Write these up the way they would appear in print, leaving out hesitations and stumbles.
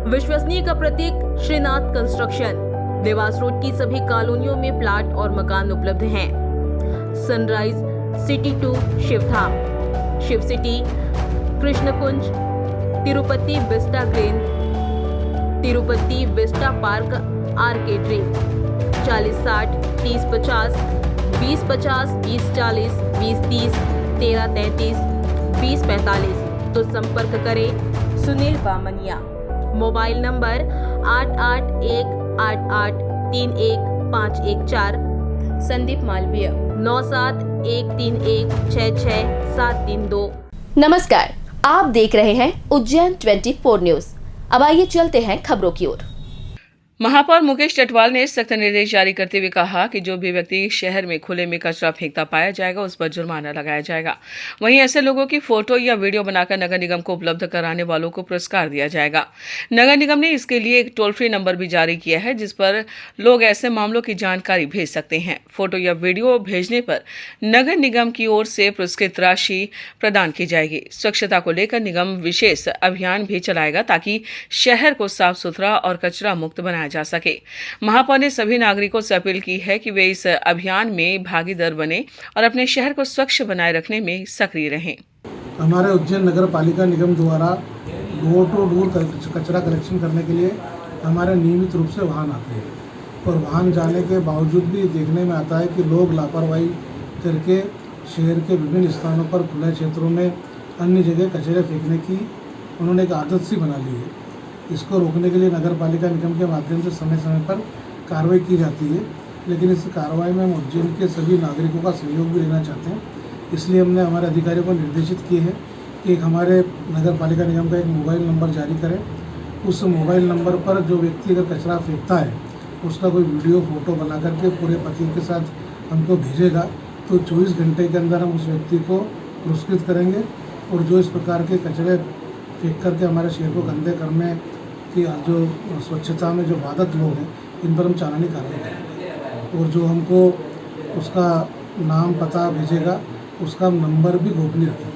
विश्वसनीय का प्रतीक श्रीनाथ कंस्ट्रक्शन। देवास रोड की सभी कॉलोनियों में प्लाट और मकान उपलब्ध हैं। Sunrise city 2 Shivdham, Shiv city, Krishnakunj, Tirupati vista green, Tirupati vista park arcade dream. 40-60, 30-50, 20-50, 20-40, 20-30, 13-33, 20-45। तो संपर्क करें सुनील बामनिया। Mobile number 8818831514। संदीप मालवीय 9713166732। नमस्कार, आप देख रहे हैं उज्जैन 24 न्यूज। अब आइए चलते हैं खबरों की ओर। महापौर मुकेश चटवाल ने सख्त निर्देश जारी करते हुए कहा कि जो भी व्यक्ति शहर में खुले में कचरा फेंकता पाया जाएगा उस पर जुर्माना लगाया जाएगा। वहीं ऐसे लोगों की फोटो या वीडियो बनाकर नगर निगम को उपलब्ध कराने वालों को पुरस्कार दिया जाएगा। नगर निगम ने इसके लिए एक टोल फ्री नंबर भी जारी किया है जिस पर लोग ऐसे मामलों की जानकारी भेज सकते हैं। फोटो या वीडियो भेजने पर नगर निगम की ओर से पुरस्कृत राशि प्रदान की जाएगी। स्वच्छता को लेकर निगम विशेष अभियान भी चलाएगा ताकि शहर को साफ सुथरा और कचरा मुक्त बनाया जा सके। महापौर ने सभी नागरिकों से अपील की है कि वे इस अभियान में भागीदार बने और अपने शहर को स्वच्छ बनाए रखने में सक्रिय रहें। हमारे उज्जैन नगर पालिका निगम द्वारा डोर टू डोर कचरा कलेक्शन करने के लिए हमारे नियमित रूप से वाहन आते हैं और वाहन जाने के बावजूद भी देखने में आता है कि लोग लापरवाही करके शहर के विभिन्न स्थानों पर खुले क्षेत्रों में अन्य जगह कचरे फेंकने की उन्होंने एक आदत सी बना ली है। इसको रोकने के लिए नगर पालिका निगम के माध्यम से समय समय पर कार्रवाई की जाती है, लेकिन इस कार्रवाई में हम उज्जैन के सभी नागरिकों का सहयोग भी लेना चाहते हैं। इसलिए हमने हमारे अधिकारियों को निर्देशित किए हैं कि एक हमारे नगर पालिका निगम का एक मोबाइल नंबर जारी करें। उस मोबाइल नंबर पर जो व्यक्ति अगर कचरा फेंकता है उसका कोई वीडियो फोटो बना करके पूरे पते के साथ हमको भेजेगा तो 24 घंटे के अंदर हम उस व्यक्ति को पुरस्कृत करेंगे और जो इस प्रकार के कचरे फेंक करके हमारे शहर को गंदे करने की जो स्वच्छता में जो बाधित लोग हैं इन पर हम चालानी कार्रवाई करेंगे और जो हमको उसका नाम पता भेजेगा उसका नंबर भी गोपनीय रखेंगे।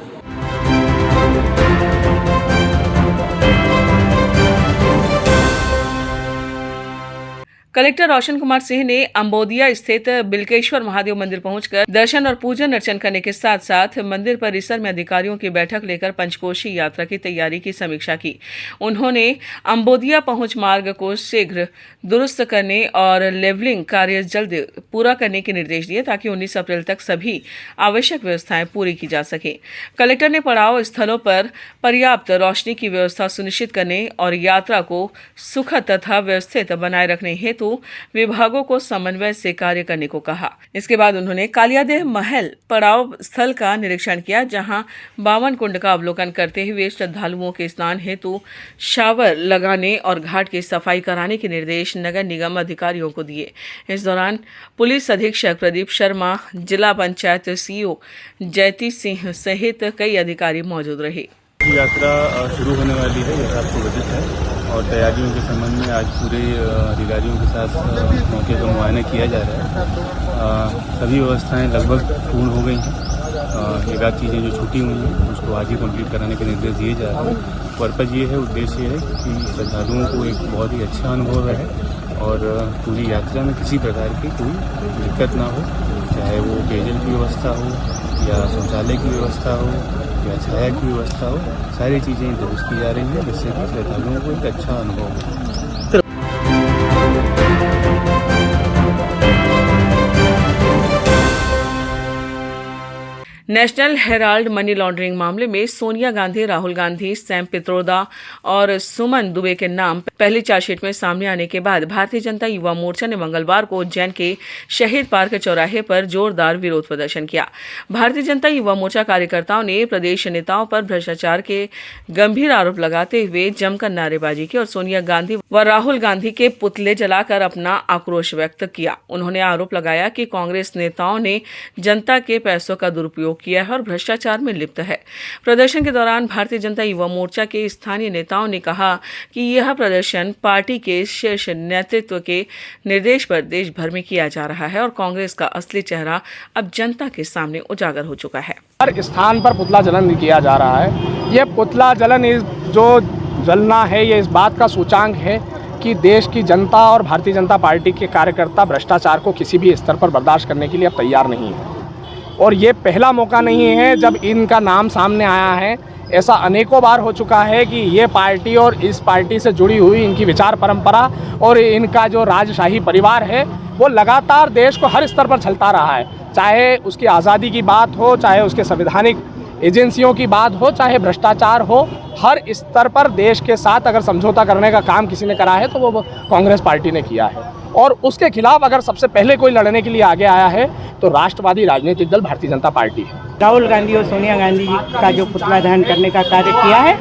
कलेक्टर रोशन कुमार सिंह ने अंबोदिया स्थित बिलकेश्वर महादेव मंदिर पहुंचकर दर्शन और पूजन अर्चन करने के साथ साथ मंदिर परिसर में अधिकारियों की बैठक लेकर पंचकोशी यात्रा की तैयारी की समीक्षा की। उन्होंने अंबोदिया पहुंच मार्ग को शीघ्र दुरुस्त करने और लेवलिंग कार्य जल्द पूरा करने के निर्देश दिए ताकि 19 अप्रैल तक सभी आवश्यक व्यवस्थाएं पूरी की जा सके। कलेक्टर ने पड़ाव स्थलों पर पर्याप्त रोशनी की व्यवस्था सुनिश्चित करने और यात्रा को सुखद तथा व्यवस्थित बनाए रखने हेतु विभागों को समन्वय से कार्य करने को कहा। इसके बाद उन्होंने कालियादेह महल पड़ाव स्थल का निरीक्षण किया जहां 52 कुंड का अवलोकन करते हुए श्रद्धालुओं के स्नान हेतु शावर लगाने और घाट की सफाई कराने के निर्देश नगर निगम अधिकारियों को दिए। इस दौरान पुलिस अधीक्षक प्रदीप शर्मा, जिला पंचायत सीईओ जयती सिंह सहित कई अधिकारी मौजूद रहे। यात्रा शुरू होने वाली है, यह आपको विदित है और तैयारियों के संबंध में आज पूरे अधिकारियों के साथ मौके पर मुआयना किया जा रहा है। सभी व्यवस्थाएं लगभग पूर्ण हो गई हैं। एक आध चीज़ें जो छूटी हुई हैं उसको आज ही कंप्लीट कराने के निर्देश दिए जा रहे हैं। पर्पज़ ये है, उद्देश्य है कि श्रद्धालुओं को एक बहुत ही अच्छा अनुभव रहे और पूरी यात्रा में किसी प्रकार की कोई दिक्कत ना हो, चाहे वो पेयजल की व्यवस्था हो या शौचालय की व्यवस्था हो या छाया की व्यवस्था हो, सारी चीज़ें दुरुस्त की जा रही हैं जिससे कि श्रद्धालुओं को एक अच्छा अनुभव हो। नेशनल हेराल्ड मनी लॉन्ड्रिंग मामले में सोनिया गांधी, राहुल गांधी, सैम पित्रोदा और सुमन दुबे के नाम पहली चार्जशीट में सामने आने के बाद भारतीय जनता युवा मोर्चा ने मंगलवार को उज्जैन के शहीद पार्क चौराहे पर जोरदार विरोध प्रदर्शन किया। भारतीय जनता युवा मोर्चा कार्यकर्ताओं ने प्रदेश नेताओं पर भ्रष्टाचार के गंभीर आरोप लगाते हुए जमकर नारेबाजी की और सोनिया गांधी व राहुल गांधी के पुतले जलाकर अपना आक्रोश व्यक्त किया। उन्होंने आरोप लगाया कि कांग्रेस नेताओं ने जनता के पैसों का दुरुपयोग किया है और भ्रष्टाचार में लिप्त है। प्रदर्शन के दौरान भारतीय जनता युवा मोर्चा के स्थानीय नेताओं ने कहा कि यह प्रदर्शन पार्टी के शीर्ष नेतृत्व के निर्देश पर देश भर में किया जा रहा है और कांग्रेस का असली चेहरा अब जनता के सामने उजागर हो चुका है। हर स्थान पर पुतला जलन किया जा रहा है। ये पुतला जलन जो जलना है, ये इस बात का सूचांक है कि देश की जनता और भारतीय जनता पार्टी के कार्यकर्ता भ्रष्टाचार को किसी भी स्तर पर बर्दाश्त करने के लिए अब तैयार नहीं है। और ये पहला मौका नहीं है जब इनका नाम सामने आया है। ऐसा अनेकों बार हो चुका है कि ये पार्टी और इस पार्टी से जुड़ी हुई इनकी विचार परंपरा और इनका जो राजशाही परिवार है वो लगातार देश को हर स्तर पर छलता रहा है। चाहे उसकी आज़ादी की बात हो, चाहे उसके संवैधानिक एजेंसियों की बात हो, चाहे भ्रष्टाचार हो, हर स्तर पर देश के साथ अगर समझौता करने का काम किसी ने करा है तो वो कांग्रेस पार्टी ने किया है। और उसके खिलाफ अगर सबसे पहले कोई लड़ने के लिए आगे आया है तो राष्ट्रवादी राजनीतिक दल भारतीय जनता पार्टी है। राहुल गांधी और सोनिया गांधी जी का जो पुतला दहन करने का कार्य किया है,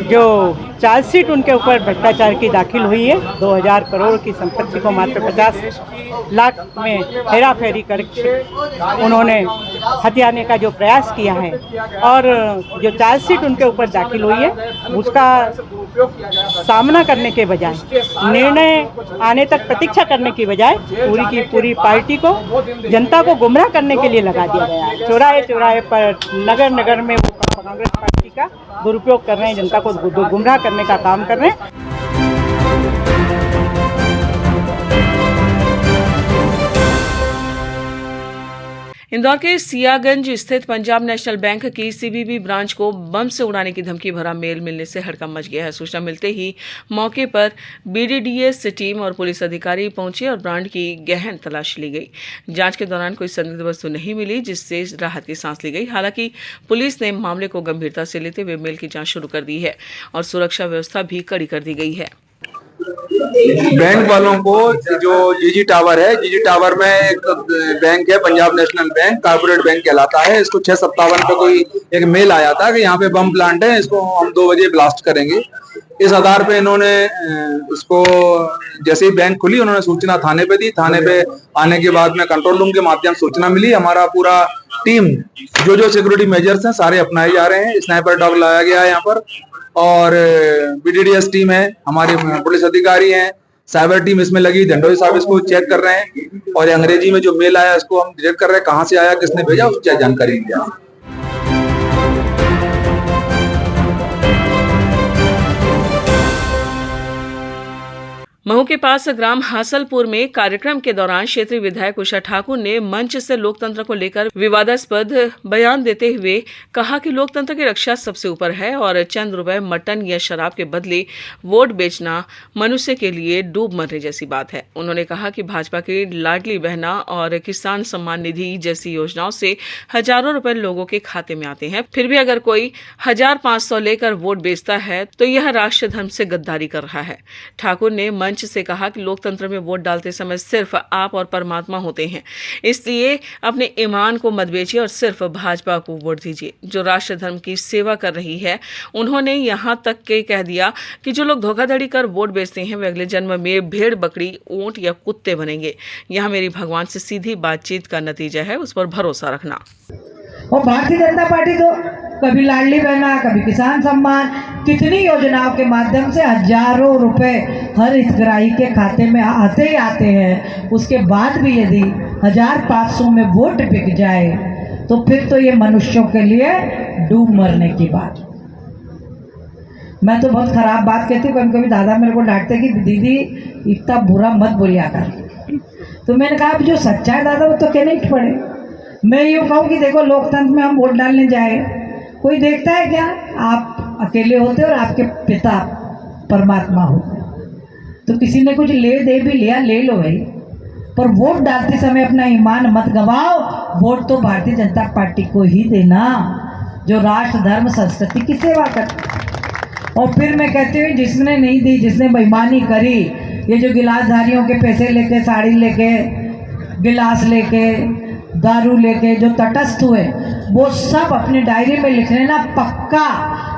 जो चार्जशीट उनके ऊपर भ्रष्टाचार की दाखिल हुई है, 2000 करोड़ की संपत्ति को मात्र 50 लाख में हेरा फेरी करके उन्होंने हथियाने का जो प्रयास किया है और जो चार्जशीट उनके ऊपर दाखिल हुई है उसका सामना करने के बजाय, निर्णय आने तक प्रतीक्षा करने की बजाय पूरी की पूरी पार्टी को, जनता को गुमराह करने के लिए लगा दिया गया है। चौराहे चौराहे पर, नगर नगर में वो कांग्रेस पार्टी का दुरुपयोग कर रहे हैं, जनता को गुमराह करने का काम कर रहे हैं। इंदौर के सियागंज स्थित पंजाब नेशनल बैंक की सीबीबी ब्रांच को बम से उड़ाने की धमकी भरा मेल मिलने से हड़कंप मच गया है। सूचना मिलते ही मौके पर बीडीडीएस टीम और पुलिस अधिकारी पहुंचे और ब्रांड की गहन तलाशी ली गई। जांच के दौरान कोई संदिग्ध वस्तु नहीं मिली, जिससे राहत की सांस ली गई। हालांकि पुलिस ने मामले को गंभीरता से लेते हुए मेल की जाँच शुरू कर दी है और सुरक्षा व्यवस्था भी कड़ी कर दी गई है। बैंक वालों को जो जीजी टावर है, जीजी टावर में एक बैंक है Punjab national bank, corporate bank कहलाता है। इसको 657 पे कोई एक मेल आया था कि यहाँ पे बम प्लांट है, इसको हम 2 बजे ब्लास्ट करेंगे। इस आधार पे इन्होंने उसको जैसे ही बैंक खुली उन्होंने सूचना थाने पे दी। थाने पे आने के बाद में कंट्रोल रूम के माध्यम से सूचना मिली। हमारा पूरा टीम जो सिक्योरिटी मेजर्स हैं सारे अपनाए जा रहे हैं। स्नाइपर डॉग लाया गया है यहाँ पर और बीडीडीएस टीम है, हमारे पुलिस अधिकारी हैं, साइबर टीम इसमें लगी। धंडोई साहब इसको चेक कर रहे हैं और अंग्रेजी में जो मेल आया इसको हम डिटेक्ट कर रहे हैं, कहाँ से आया, किसने भेजा, उसकी जानकारी ली जाए। महू के पास ग्राम हासलपुर में कार्यक्रम के दौरान क्षेत्रीय विधायक उषा ठाकुर ने मंच से लोकतंत्र को लेकर विवादास्पद बयान देते हुए कहा कि लोकतंत्र की रक्षा सबसे ऊपर है और चंद रुपए मटन या शराब के बदले वोट बेचना मनुष्य के लिए डूब मरने जैसी बात है। उन्होंने कहा कि भाजपा की लाडली बहना और किसान सम्मान निधि जैसी योजनाओं से हजारों रुपए लोगों के खाते में आते हैं, फिर भी अगर कोई 1500 लेकर वोट बेचता है तो यह राष्ट्र धर्म से गद्दारी कर रहा है। ठाकुर ने मंच से कहा कि लोकतंत्र में वोट डालते समय सिर्फ आप और परमात्मा होते हैं, इसलिए अपने ईमान को मत बेचिए और सिर्फ भाजपा को वोट दीजिए जो राष्ट्र धर्म की सेवा कर रही है। उन्होंने यहां तक के कह दिया कि जो लोग धोखाधड़ी कर वोट बेचते हैं वे अगले जन्म में भेड़, बकरी, ऊंट या कुत्ते बनेंगे। यहां मेरी भगवान से सीधी बातचीत का नतीजा है, उस पर भरोसा रखना। और भारतीय जनता पार्टी तो कभी लाडली बहना, कभी किसान सम्मान, कितनी योजनाओं के माध्यम से हजारों रुपए हर हितग्राही के खाते में आते ही आते हैं। उसके बाद भी यदि 1500 में वोट बिक जाए तो फिर तो ये मनुष्यों के लिए डूब मरने की बात। मैं तो बहुत खराब बात कहती हूँ, कभी कभी दादा मेरे को डांटते कि दीदी इतना बुरा मत बोलिया कर। तो मैंने कहा जो सच्चा है दादा वो तो कहने ही पड़े। मैं यूँ कहूँ कि देखो लोकतंत्र में हम वोट डालने जाए, कोई देखता है क्या? आप अकेले होते और आपके पिता परमात्मा होते, तो किसी ने कुछ ले दे भी लिया, ले लो भाई, पर वोट डालते समय अपना ईमान मत गवाओ। वोट तो भारतीय जनता पार्टी को ही देना जो राष्ट्र धर्म संस्कृति की सेवा करती। और फिर मैं कहती हूँ जिसने नहीं दी, जिसने बेईमानी करी, ये जो गिलासधारियों के पैसे लेके, साड़ी लेके, गिलास लेके, दारू लेके जो तटस्थ हुए, वो सब अपने डायरी में लिख लेना पक्का।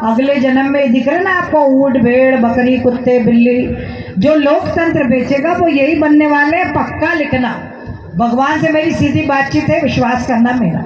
अगले जन्म में दिख रहे ना आपको ऊंट, भेड़, बकरी, कुत्ते, बिल्ली, जो लोकतंत्र बेचेगा वो यही बनने वाले हैं, पक्का लिखना। भगवान से मेरी सीधी बातचीत है, विश्वास करना मेरा।